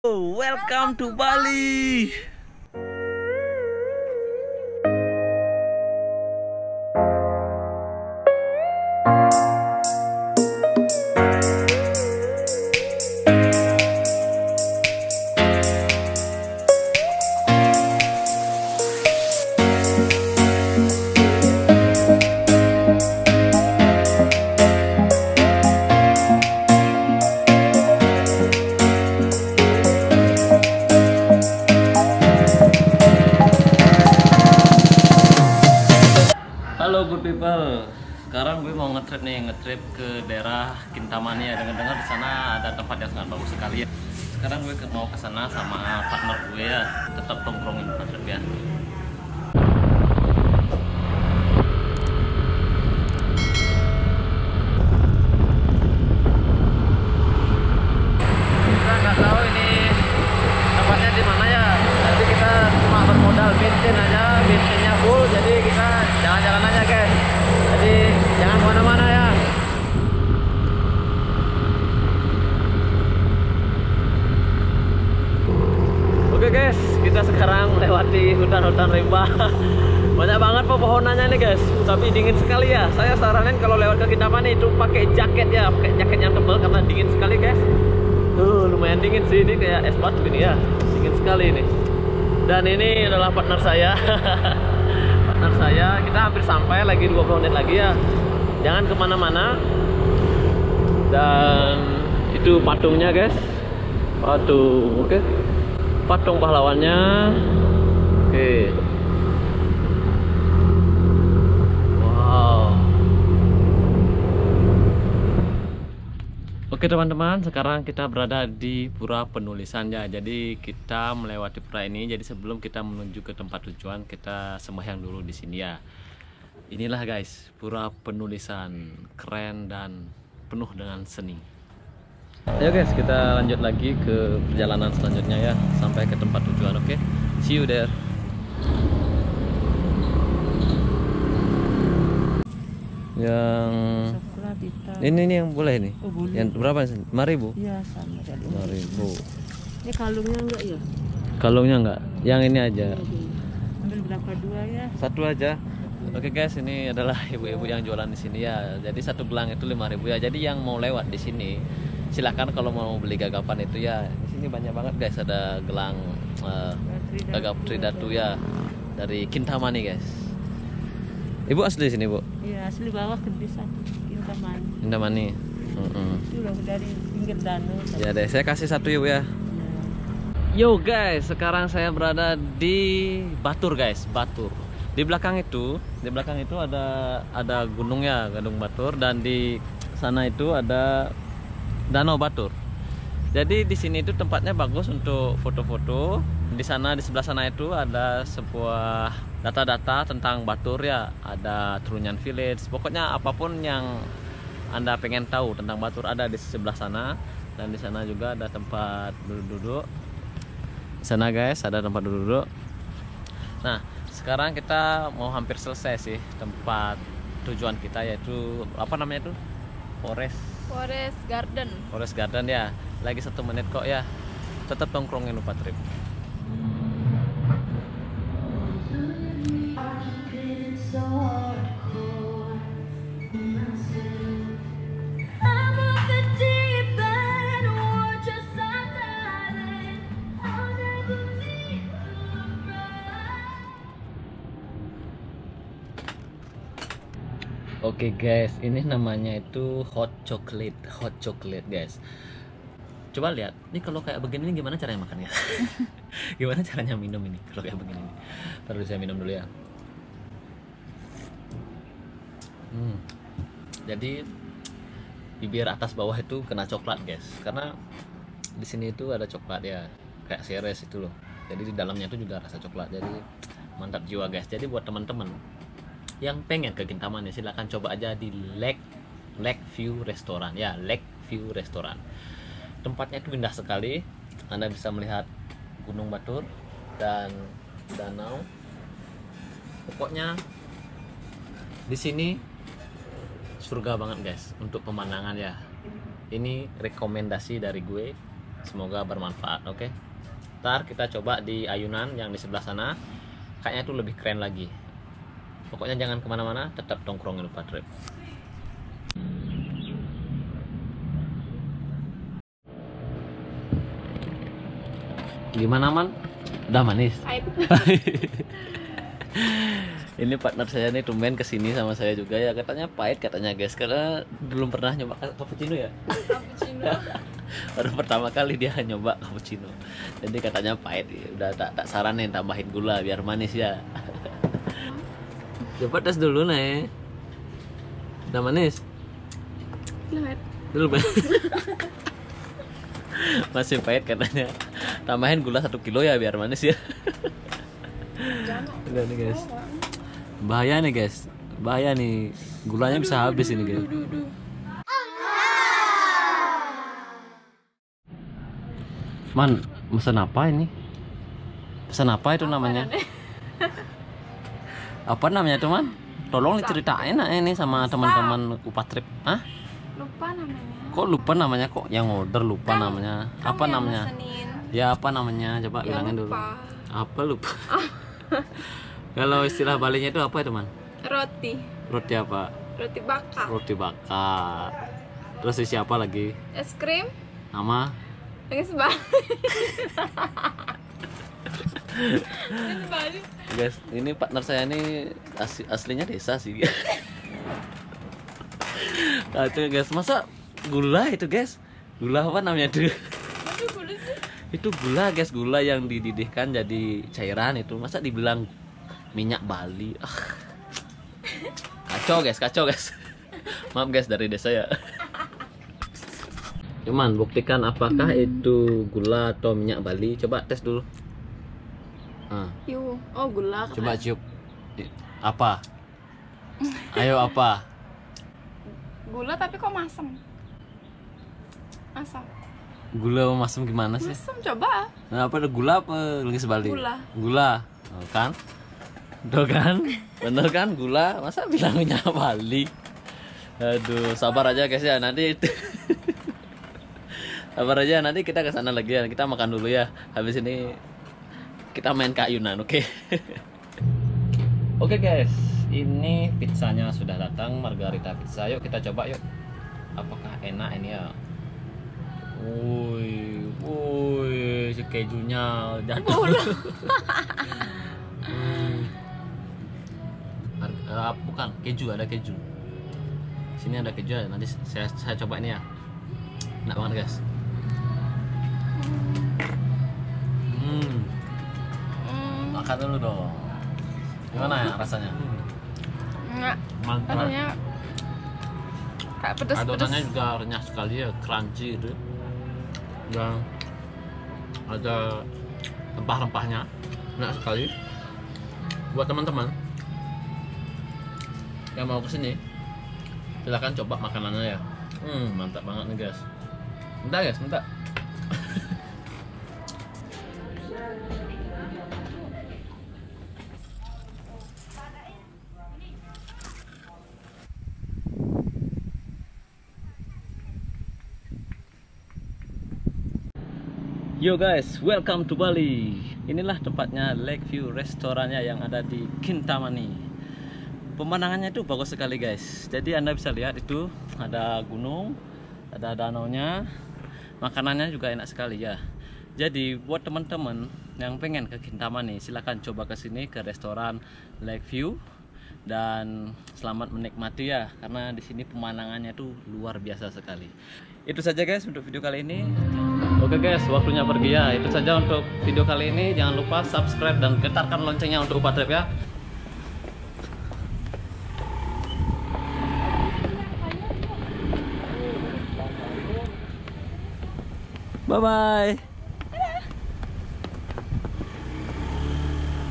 Welcome to Bali. Halo good people, sekarang gue mau ngetrip ke daerah Kintamani ya. Dengar-dengar di sana ada tempat yang sangat bagus sekali ya. Sekarang gue mau ke sana sama partner gue ya, tetap tongkrongin partner ya. Kita nggak tahu ini tempatnya di mana ya. Jadi kita cuma bermodal bensin aja, bensinnya full, jadi kita jalan-jalan aja guys. Jadi jangan kemana-mana ya. Oke guys, kita sekarang melewati hutan-hutan rimba. Banyak banget pepohonannya nih guys, tapi dingin sekali ya. Saya saranin kalau lewat ke Kintamani itu pakai jaket ya, pakai jaket yang tebal karena dingin sekali guys. Lumayan dingin sih, ini kayak es batu ini ya, dingin sekali ini. Dan ini adalah partner saya. Partner saya, kita hampir sampai, lagi 20 menit lagi ya. Jangan kemana-mana. Dan itu patungnya guys, patung, oke. Patung pahlawannya, oke. Wow. Oke teman-teman, sekarang kita berada di Pura Penulisan ya. Jadi kita melewati pura ini. Jadi sebelum kita menuju ke tempat tujuan, kita sembahyang dulu di sini ya. Inilah guys, Pura Penulisan, keren dan penuh dengan seni. Ayo guys, kita lanjut lagi ke perjalanan selanjutnya ya, sampai ke tempat tujuan. Oke, see you there. Yang ini yang boleh ini. Oh, boleh. Yang berapa sih? 5.000? Iya, sama tadi. 5.000. Ini kalungnya enggak ya? Kalungnya enggak? Yang ini aja. Ambil berapa, dua ya? Satu aja. Oke guys, ini adalah ibu-ibu yang jualan di sini ya. Jadi satu gelang itu 5.000 ya. Jadi yang mau lewat di sini, silakan kalau mau beli gagapan itu ya. Di sini banyak banget guys, ada gelang gagap Tridatu ya dari Kintamani guys. Ibu asli sini bu? Iya, asli bawah ke desa Kintamani. Kintamani. Itu loh dari pinggir danau. Ya deh, saya kasih satu ya bu ya. Yo guys, sekarang saya berada di Batur guys, Batur. Di belakang itu ada gunung ya, Gunung Batur, dan di sana itu ada Danau Batur. Jadi di sini itu tempatnya bagus untuk foto-foto. Di sana, di sebelah sana itu ada sebuah data-data tentang Batur ya. Ada Trunyan Village. Pokoknya apapun yang Anda pengen tahu tentang Batur ada di sebelah sana. Dan di sana juga ada tempat duduk-duduk. Di sana guys ada tempat duduk. Nah, sekarang kita mau hampir selesai sih tempat tujuan kita, yaitu apa namanya itu? Forest Garden. Forest Garden ya. Lagi 1 menit kok ya. Tetap tongkrongin lupa trip. Oke guys, ini namanya itu hot chocolate guys. Coba lihat, ini kalau kayak begini gimana caranya makan ya? Gimana caranya minum ini kalau kayak begini? Terus saya minum dulu ya. Jadi bibir atas bawah itu kena coklat guys, karena di sini itu ada coklat ya, kayak seres itu loh. Jadi di dalamnya itu juga rasa coklat. Jadi mantap jiwa guys. Jadi buat teman-teman yang pengen ke Kintamani, silahkan coba aja di Lake View Restaurant ya, Lake View Restaurant. Tempatnya itu indah sekali. Anda bisa melihat Gunung Batur dan danau. Pokoknya di sini surga banget guys untuk pemandangan ya. Ini rekomendasi dari gue semoga bermanfaat. Oke. Ntar kita coba di ayunan yang di sebelah sana, kayaknya tuh lebih keren lagi. Pokoknya jangan kemana-mana, tetap tongkrongin Lupa Trip. Gimana man? Udah manis? Ini partner saya nih tumben kesini sama saya juga ya, katanya pahit katanya guys, karena belum pernah nyoba cappuccino ya. Cappuccino. Baru pertama kali dia nyoba cappuccino, jadi katanya pahit. Udah tak saranin tambahin gula biar manis ya. Coba tes dulu nih. Udah manis? Belum. Masih pahit katanya. Tambahin gula 1 kilo ya biar manis ya. Udah nih guys. Bahaya nih guys. Bahaya nih. Gulanya bisa habis ini guys. Man, pesan apa ini? Pesan apa itu namanya? Apa namanya tuh man? Tolong diceritain ini sama teman-teman Lupa Trip. Hah? Lupa namanya. Kok lupa namanya? Kok yang order lupa namanya? Apa namanya? Ya apa namanya? Coba Ya, bilangin dulu. lupa. Apa lupa? Kalau istilah Balinya itu apa ya teman? Roti. Roti apa? Roti bakar. Roti bakar. Terus isi apa lagi? Es krim. Nama? Es Bali. Es Bali. Guys, ini partner saya ini aslinya desa sih. Nah, itu guys, masa gula itu guys? Gula apa namanya tuh? Aduh, gula sih. Itu gula guys, gula yang dididihkan jadi cairan itu. Masa dibilang minyak Bali? Kacau guys. Maaf guys dari desa ya. Cuman buktikan apakah itu gula atau minyak Bali. Coba tes dulu. Yuk. Oh, gula. Coba cium. Apa? Ayo apa? Gula tapi kok masam? Asam. Gula masam gimana sih? Masam coba. Nah, apa ada gula apa lagi sebalik? Gula. Oh, kan? Tuh kan? Bener kan gula? Masa bilang minyak Bali? Aduh, sabar aja guys ya, nanti sabar aja, nanti kita ke sana lagi ya. Kita makan dulu ya. Habis ini kita main ke ayunan, oke? Oke guys, ini pizzanya sudah datang, Margarita pizza. Yuk kita coba yuk. Apakah enak ini ya? Woi, si kejunya jatuh. Bukan keju, ada keju. Sini ada keju, nanti saya coba ini ya. Enak banget guys. Makan dulu dong. Gimana ya rasanya? Enggak. Mantap. Rasanya kayak pedes-pedes. Adonannya juga renyah sekali ya, crunchy gitu. Dan ada rempah-rempahnya, enak sekali. Buat teman-teman yang mau kesini, silahkan coba makanannya ya. Mantap banget nih guys. Bentar guys, bentar. Yo guys, welcome to Bali. Inilah tempatnya Lakeview restorannya yang ada di Kintamani. Pemandangannya itu bagus sekali guys. Jadi Anda bisa lihat itu ada gunung, ada danaunya, makanannya juga enak sekali ya. Jadi buat teman-teman yang pengen ke Kintamani, silahkan coba ke sini ke restoran Lakeview dan selamat menikmati ya, karena di sini pemandangannya tuh luar biasa sekali. Itu saja guys untuk video kali ini. Oke guys, waktunya pergi ya. Itu saja untuk video kali ini. Jangan lupa subscribe dan getarkan loncengnya untuk Lupa Trip ya. Bye bye.